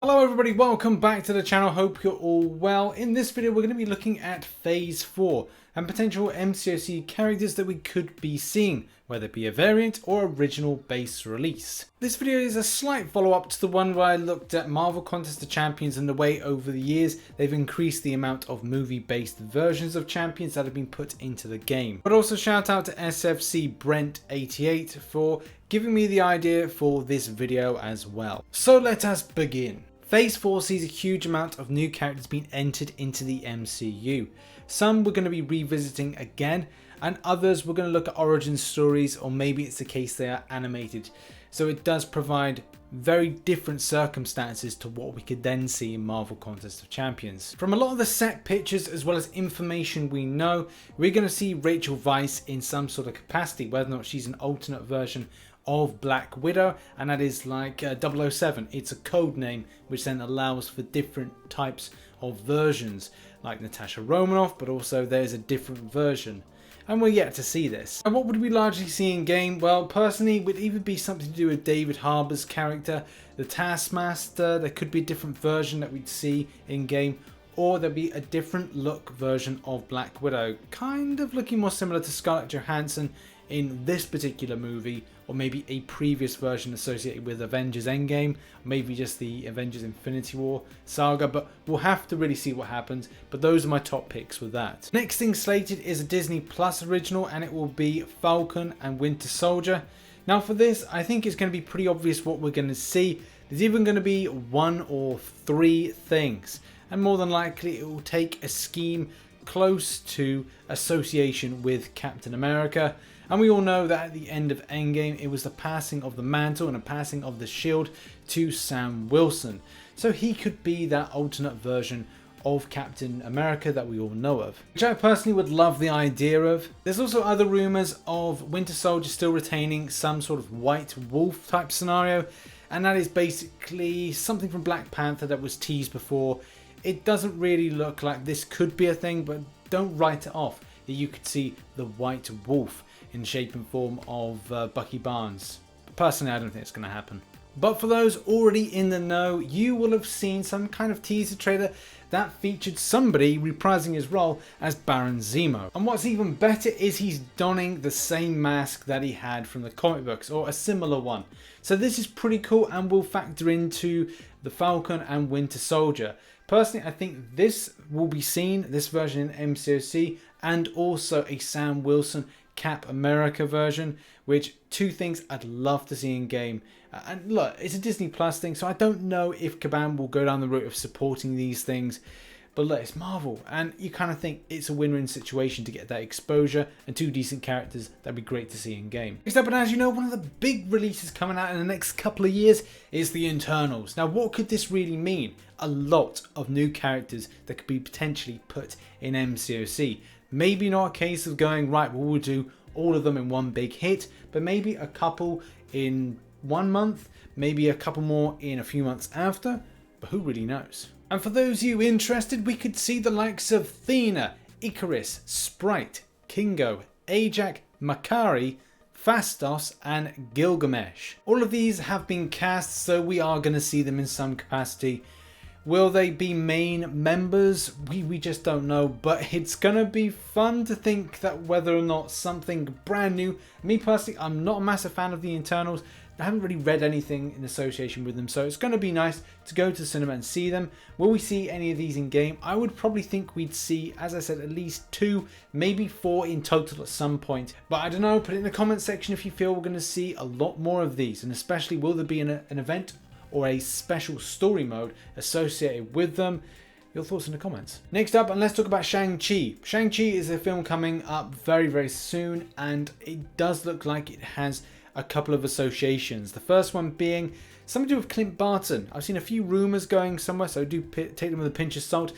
Hello everybody, welcome back to the channel, hope you're all well. In this video we're going to be looking at Phase 4 and potential MCOC characters that we could be seeing, whether it be a variant or original base release. This video is a slight follow-up to the one where I looked at Marvel Contest of Champions and the way over the years they've increased the amount of movie-based versions of champions that have been put into the game. But also shout out to SFC Brent88 for giving me the idea for this video as well. So let us begin. Phase 4 sees a huge amount of new characters being entered into the MCU. Some we're going to be revisiting again, and others we're going to look at origin stories, or maybe it's the case they are animated. So it does provide very different circumstances to what we could then see in Marvel Contest of Champions. From a lot of the set pictures as well as information we know, we're going to see Rachel Weisz in some sort of capacity, whether or not she's an alternate version of Black Widow, and that is like 007. It's a code name which then allows for different types of versions, like Natasha Romanoff, but also there's a different version. And we're yet to see this. And what would we largely see in game? Well, personally, it would either be something to do with David Harbour's character, the Taskmaster. There could be a different version that we'd see in game, or there'd be a different look version of Black Widow, kind of looking more similar to Scarlett Johansson in this particular movie, or maybe a previous version associated with Avengers Endgame, maybe just the Avengers Infinity War saga, but we'll have to really see what happens. But those are my top picks with that. Next thing slated is a Disney Plus original, and it will be Falcon and Winter Soldier. Now for this, I think it's going to be pretty obvious what we're going to see. There's even going to be one or three things, and more than likely it will take a scheme close to association with Captain America. And we all know that at the end of Endgame, it was the passing of the mantle and the passing of the shield to Sam Wilson. So he could be that alternate version of Captain America that we all know of, which I personally would love the idea of. There's also other rumours of Winter Soldier still retaining some sort of White Wolf type scenario, and that is basically something from Black Panther that was teased before. It doesn't really look like this could be a thing, but don't write it off that you could see the White Wolf in shape and form of Bucky Barnes. Personally, I don't think it's going to happen. But for those already in the know, you will have seen some kind of teaser trailer that featured somebody reprising his role as Baron Zemo. And what's even better is he's donning the same mask that he had from the comic books, or a similar one. So this is pretty cool and will factor into the Falcon and Winter Soldier. Personally, I think this will be seen, this version in MCOC, and also a Sam Wilson Cap America version, which two things I'd love to see in game. And look, it's a Disney Plus thing, so I don't know if Kabam will go down the route of supporting these things, but look, it's Marvel, and you kind of think it's a win-win situation to get that exposure and two decent characters. That'd be great to see in game. Next up, and as you know, one of the big releases coming out in the next couple of years is the Internals. Now what could this really mean? A lot of new characters that could be potentially put in MCOC. Maybe not a case of going, right, well, we'll do all of them in one big hit, but maybe a couple in 1 month, maybe a couple more in a few months after, but who really knows? And for those of you interested, we could see the likes of Thena, Icarus, Sprite, Kingo, Ajax, Makari, Fastos and Gilgamesh. All of these have been cast, so we are going to see them in some capacity. Will they be main members? We just don't know, but it's gonna be fun to think that whether or not something brand new. Me personally, I'm not a massive fan of the Internals. I haven't really read anything in association with them, so it's going to be nice to go to the cinema and see them. Will we see any of these in game? I would probably think we'd see, as I said, at least 2, maybe 4 in total at some point. But I don't know, put it in the comment section if you feel we're going to see a lot more of these, and especially will there be an event or a special story mode associated with them? Your thoughts in the comments. Next up, and let's talk about Shang-Chi. Shang-Chi is a film coming up very, very soon, and it does look like it has a couple of associations. The first one being something to do with Clint Barton. I've seen a few rumours going somewhere, so do take them with a pinch of salt,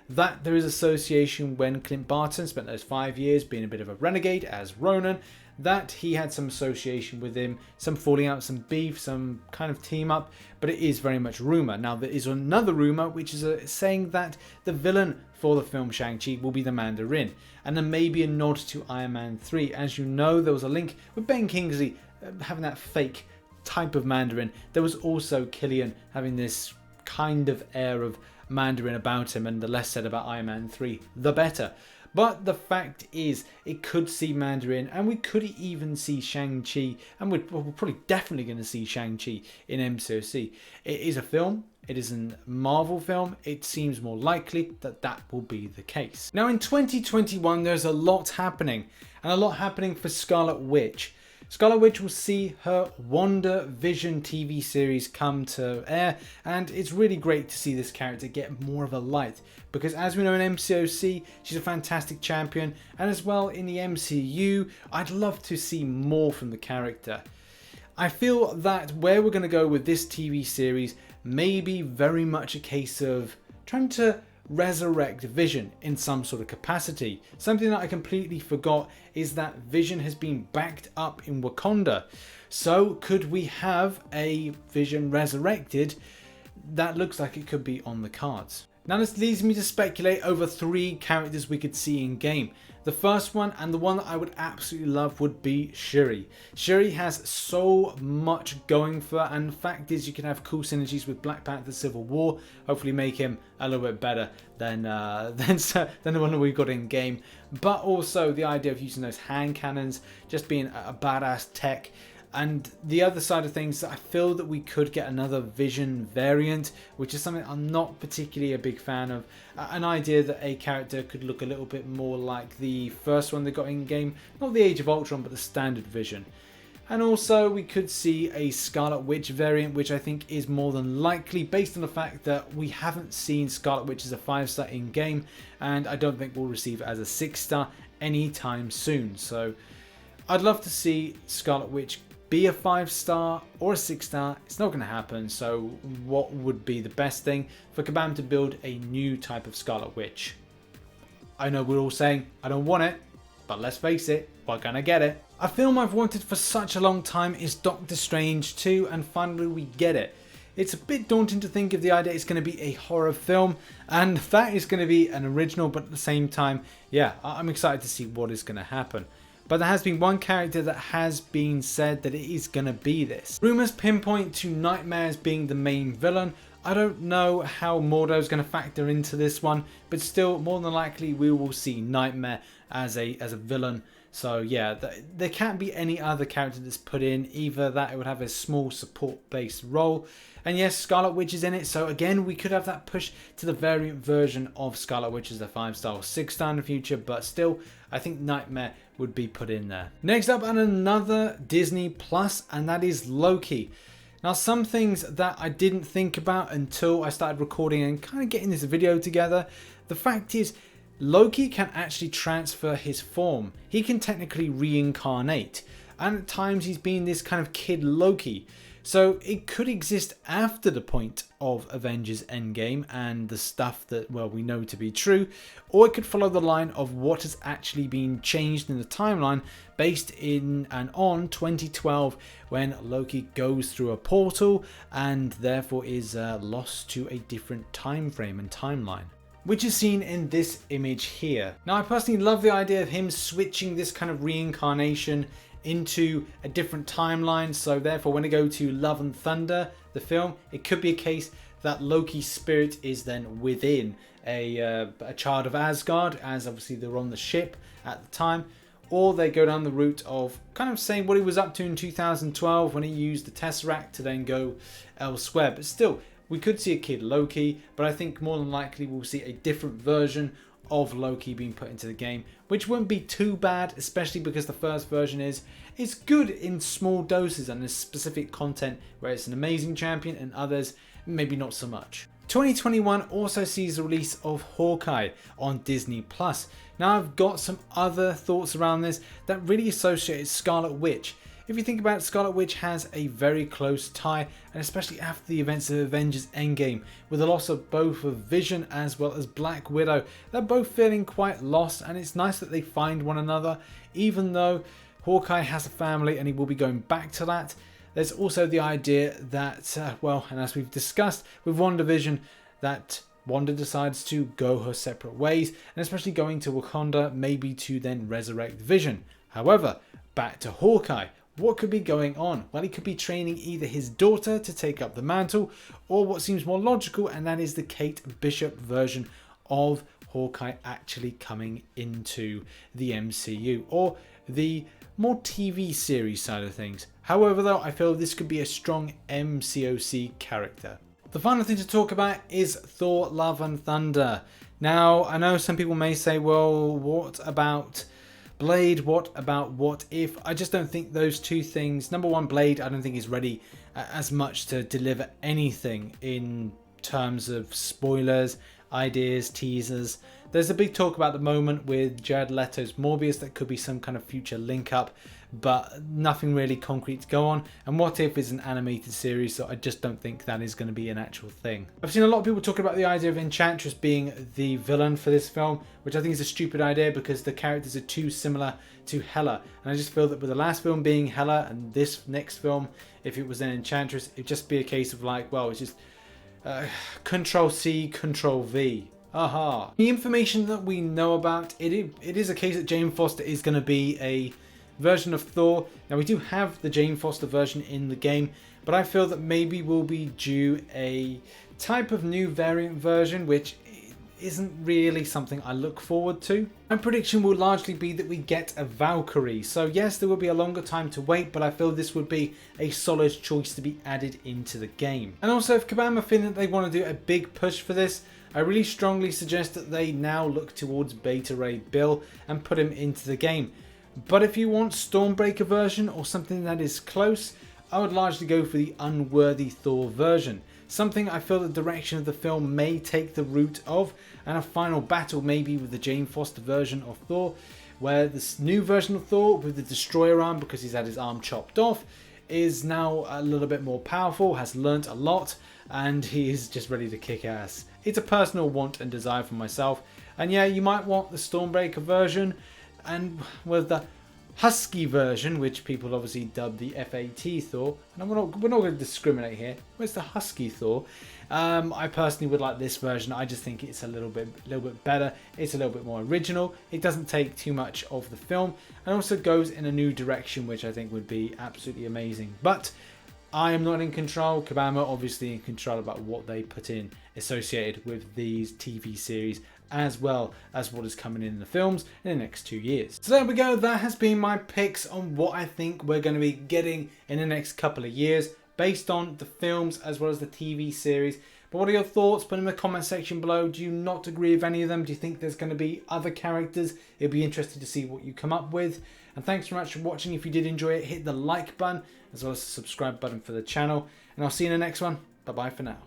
that there is association when Clint Barton spent those 5 years being a bit of a renegade as Ronin, that he had some association with him, some falling out, some beef, some kind of team up, but it is very much rumour. Now there is another rumour which is saying that the villain for the film Shang-Chi will be the Mandarin, and there may be a nod to Iron Man 3. As you know, there was a link with Ben Kingsley having that fake type of Mandarin. There was also Killian having this kind of air of Mandarin about him, and the less said about Iron Man 3, the better. But the fact is, it could see Mandarin, and we could even see Shang-Chi, and we're probably definitely going to see Shang-Chi in MCOC. It is a film. It is a Marvel film. It seems more likely that that will be the case. Now in 2021, there's a lot happening, and a lot happening for Scarlet Witch. Scarlet Witch will see her Wanda Vision TV series come to air, and it's really great to see this character get more of a light, because as we know in MCOC, she's a fantastic champion, and as well in the MCU, I'd love to see more from the character. I feel that where we're going to go with this TV series may be very much a case of trying to resurrect Vision in some sort of capacity. Something that I completely forgot is that Vision has been backed up in Wakanda. So could we have a Vision resurrected? That looks like it could be on the cards. Now this leads me to speculate over 3 characters we could see in game. The first one, and the one that I would absolutely love, would be Shuri. Shuri has so much going for her, and the fact is you can have cool synergies with Black Panther Civil War, hopefully make him a little bit better than the one that we've got in game. But also the idea of using those hand cannons, just being a badass tech. And the other side of things, I feel that we could get another Vision variant, which is something I'm not particularly a big fan of. An idea that a character could look a little bit more like the first one they got in game, not the Age of Ultron, but the standard Vision. And also we could see a Scarlet Witch variant, which I think is more than likely based on the fact that we haven't seen Scarlet Witch as a 5-star in game, and I don't think we'll receive it as a 6-star anytime soon. So I'd love to see Scarlet Witch be a 5-star or a 6-star. It's not going to happen, so what would be the best thing for Kabam to build a new type of Scarlet Witch? I know we're all saying I don't want it, but let's face it, we're gonna get it. A film I've wanted for such a long time is Doctor Strange 2, and finally we get it. It's a bit daunting to think of the idea it's going to be a horror film, and that is going to be an original, but at the same time, yeah, I'm excited to see what is going to happen. But there has been one character that has been said that it is going to be this. Rumours pinpoint to Nightmare as being the main villain. I don't know how Mordo is going to factor into this one, but still, more than likely, we will see Nightmare as a villain. So yeah, there can't be any other character that's put in. Either that it would have a small support-based role. And yes, Scarlet Witch is in it, so again, we could have that push to the variant version of Scarlet Witch as a 5-star or 6-star in the future, but still, I think Nightmare would be put in there. Next up, and another Disney Plus, and that is Loki. Now, some things that I didn't think about until I started recording and kind of getting this video together. The fact is, Loki can actually transfer his form. He can technically reincarnate, and at times he's been this kind of kid Loki. So it could exist after the point of Avengers Endgame and the stuff that, well, we know to be true, or it could follow the line of what has actually been changed in the timeline based in and on 2012 when Loki goes through a portal and therefore is lost to a different time frame and timeline, which is seen in this image here. Now, I personally love the idea of him switching this kind of reincarnation into a different timeline, so therefore when I go to Love and Thunder, the film, it could be a case that Loki's spirit is then within a child of Asgard, as obviously they're on the ship at the time, or they go down the route of kind of saying what he was up to in 2012 when he used the Tesseract to then go elsewhere. But still, we could see a kid Loki, but I think more than likely we'll see a different version of Loki being put into the game, which wouldn't be too bad, especially because the first version is good in small doses and there's specific content where it's an amazing champion and others maybe not so much. 2021 also sees the release of Hawkeye on Disney Plus. Now, I've got some other thoughts around this that really associate Scarlet Witch. If you think about it, Scarlet Witch has a very close tie, and especially after the events of Avengers Endgame, with the loss of both of Vision as well as Black Widow, they're both feeling quite lost, and it's nice that they find one another, even though Hawkeye has a family and he will be going back to that. There's also the idea that, well, and as we've discussed with Wanda Vision, that Wanda decides to go her separate ways, and especially going to Wakanda, maybe to then resurrect Vision. However, back to Hawkeye. What could be going on? Well, he could be training either his daughter to take up the mantle, or what seems more logical, and that is the Kate Bishop version of Hawkeye actually coming into the MCU, or the more TV series side of things. However, though, I feel this could be a strong MCOC character. The final thing to talk about is Thor Love and Thunder. Now, I know some people may say, well, what about Blade? What about What If? I just don't think those two things. Number one, Blade, I don't think is ready as much to deliver anything in terms of spoilers, ideas, teasers. There's a big talk about the moment with Jared Leto's Morbius that could be some kind of future link up, but nothing really concrete to go on. And What If is an animated series, so I just don't think that is going to be an actual thing. I've seen a lot of people talking about the idea of Enchantress being the villain for this film, which I think is a stupid idea because the characters are too similar to Hela. And I just feel that with the last film being Hela and this next film, if it was an Enchantress, it'd just be a case of like, well, it's just Control C, Control V. Aha. The information that we know about it is a case that Jane Foster is going to be a version of Thor. Now, we do have the Jane Foster version in the game, but I feel that maybe we'll be due a type of new variant version, which isn't really something I look forward to. My prediction will largely be that we get a Valkyrie. So yes, there will be a longer time to wait, but I feel this would be a solid choice to be added into the game. And also, if Kabam are feeling that they want to do a big push for this, I really strongly suggest that they now look towards Beta Ray Bill and put him into the game. But if you want Stormbreaker version or something that is close, I would largely go for the Unworthy Thor version. Something I feel the direction of the film may take the route of, and a final battle maybe with the Jane Foster version of Thor, where this new version of Thor with the Destroyer arm, because he's had his arm chopped off, is now a little bit more powerful, has learnt a lot, and he is just ready to kick ass. It's a personal want and desire for myself, and yeah, you might want the Stormbreaker version, and with the Husky version, which people obviously dub the FAT Thor, and we're not going to discriminate here. Where's the Husky Thor? I personally would like this version. I just think it's a little bit better. It's a little bit more original. It doesn't take too much of the film, and also goes in a new direction, which I think would be absolutely amazing. But I am not in control. Kabam are obviously in control about what they put in associated with these TV series, as well as what is coming in the films in the next 2 years. So there we go. That has been my picks on what I think we're going to be getting in the next couple of years based on the films as well as the TV series. But what are your thoughts? Put in the comment section below. Do you not agree with any of them? Do you think there's going to be other characters? It'd be interesting to see what you come up with. And thanks very much for watching. If you did enjoy it, hit the like button as well as the subscribe button for the channel. And I'll see you in the next one. Bye bye for now.